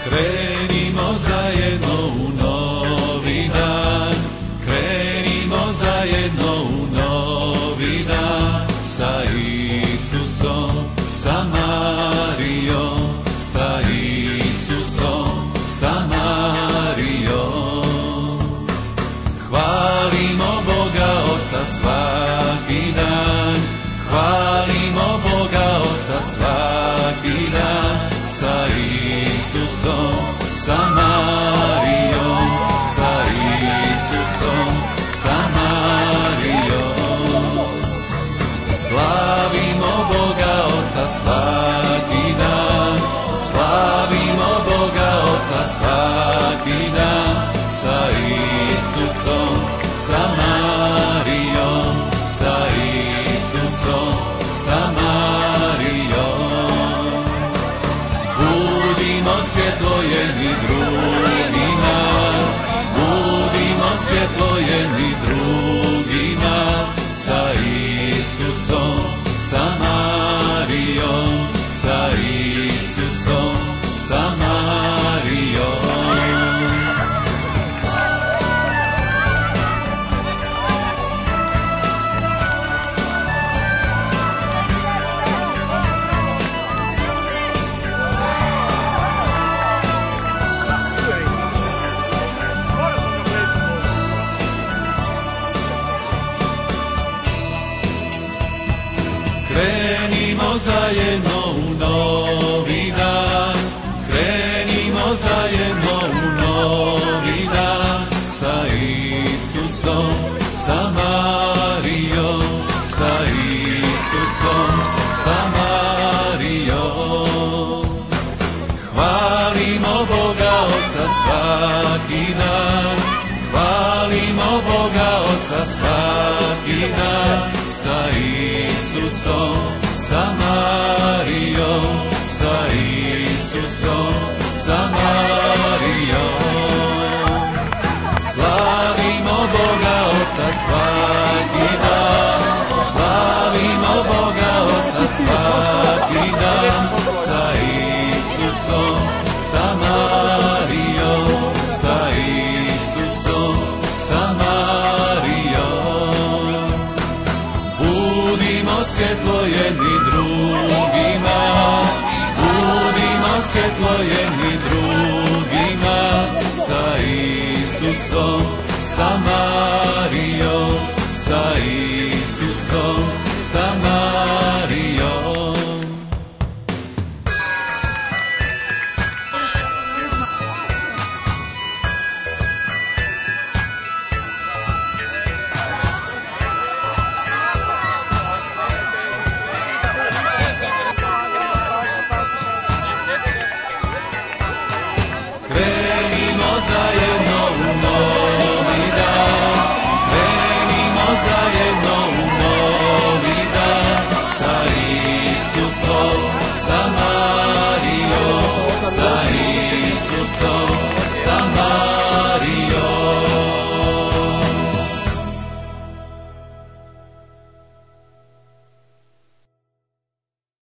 Krenimo zajedno u novi dan, krenimo zajedno u novi dan, sa Isusom, sa Marijom, sa Isusom, sa Marijom. Hvalimo Boga Oca svaki dan, hvalimo Boga Oca svaki dan, sa Isusom, sa Marijom, sa Isusom, sa Marijom. Slavimo Boga Oca svaki dan, slavimo Boga Oca svaki dan, sa Isusom, sa Marijom, sa Isusom, sa Marijom. Budimo svjetlo jedni drugima, budimo svjetlo jedni drugima, sa Isusom, sa Marijom, sa Isusom, sa Marijom. Krenimo zajedno u novi dan, krenimo zajedno u novi dan, sa Isusom, sa Marijom, sa Isusom, sa Marijom. Hvalimo Boga Oca svaki dan, hvalimo Boga Oca svaki dan, sa Isusom, sa Marijom, sa Isusom, sa Marijom. Slavimo Boga Oca svaki dan, slavimo Boga Oca svaki dan, sa Isusom, sa Marijom, sa Isusom, sa Marijom. Budimo svjetlo jedni drugima, budimo svjetlo jedni drugima, sa Isusom, sa Marijom, sa Isusom, sa Marijom. Krenimo zajedno u novi dan, krenimo zajedno u novi dan, sa Isusom, sa Marijom, sa Isusom, sa Marijom.